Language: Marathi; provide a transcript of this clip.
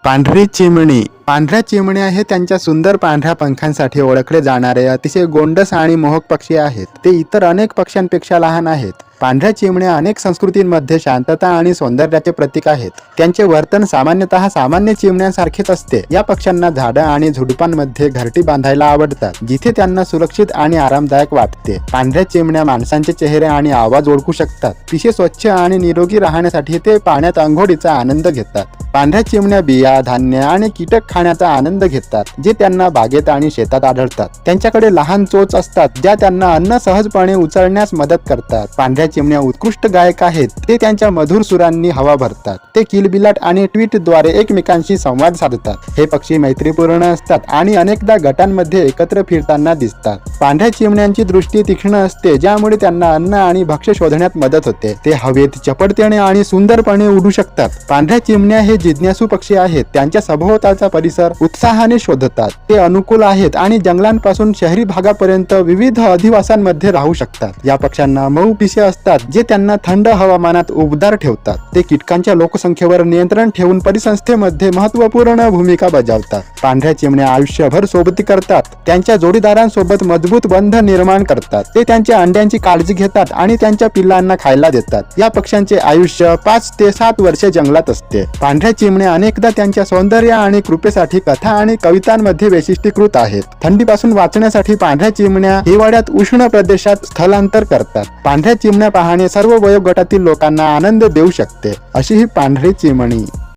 पांढरी चिमणी. पांढऱ्या चिमण्या हे त्यांच्या सुंदर पांढऱ्या पंखांसाठी ओळखले जाणारे अतिशय गोंडस आणि मोहक पक्षी आहेत. ते इतर अनेक पक्ष्यांपेक्षा लहान आहेत. पांढऱ्या चिमण्या अनेक संस्कृतींमध्ये शांतता आणि सौंदर्याचे प्रतीक आहेत. त्यांचे वर्तन सामान्यतः सामान्य चिमण्यांसारखेच असते. या पक्ष्यांना झाडं आणि झुडपांमध्ये घरटी बांधायला आवडतात, जिथे त्यांना सुरक्षित आणि आरामदायक वाटते. पांढऱ्या चिमण्या माणसांचे चेहरे आणि आवाज ओळखू शकतात. पिशे स्वच्छ आणि निरोगी राहण्यासाठी ते पाण्यात अंघोळीचा आनंद घेतात. पांढऱ्या चिमण्या बिया, धान्य आणि कीटक खाण्याचा आनंद घेतात, जे त्यांना बागेत आणि शेतात आढळतात. त्यांच्याकडे लहान चोच असतात, ज्या त्यांना अन्न सहजपणे उचलण्यास मदत करतात. पांढऱ्या चिमण्या उत्कृष्ट गायक आहेत. ते त्यांच्या मधुर सुरांनी हवा भरतात. ते किलबिलाट आणि ट्वीटद्वारे एकमेकांशी संवाद साधतात. हे पक्षी मैत्रीपूर्ण असतात आणि अनेकदा गटांमध्ये एकत्र फिरताना दिसतात. पांढऱ्या चिमण्यांची दृष्टी तीक्ष्ण असते, ज्यामुळे त्यांना अन्न आणि भक्ष्य शोधण्यात मदत होते. ते हवेत चपळतेने आणि सुंदरपणे उडू शकतात. पांढऱ्या चिमण्या हे जिज्ञासू पक्षी आहेत. त्यांच्या सभोवतालचा परिसर उत्साहाने शोधतात. ते अनुकूल आहेत आणि जंगलांपासून शहरी भागापर्यंत विविध अधिवासांमध्ये राहू शकतात. या पक्ष्यांना मऊ पिसे असतात, जे त्यांना थंड हवामानात उबदार ठेवतात. ते कीटकांच्या लोकसंख्येवर नियंत्रण ठेवून परिसंस्थेमध्ये महत्त्वपूर्ण भूमिका बजावतात. पांढऱ्या चिमण्या आयुष्यभर सोबती करतात. त्यांच्या जोडीदारांसोबत मजबूत बंध निर्माण करतात. ते त्यांच्या अंड्यांची काळजी घेतात आणि त्यांच्या पिल्लांना खायला देतात. या पक्ष्यांचे आयुष्य 5 ते 7 वर्षे जंगलात असते. पांढऱ्या चिमण्या अनेकदा त्यांच्या सौंदर्य आणि कृपेसाठी कथा आणि कवितांमध्ये वैशिष्ट्यीकृत आहेत. थंडीपासून वाचण्यासाठी पांढऱ्या चिमण्या हिवाळ्यात उष्ण प्रदेशात स्थलांतर करतात. पांढऱ्या चिमण्या पाहणे सर्व वयोगटातील लोकांना आनंद देऊ शकते. अशी ही पांढरी चिमणी.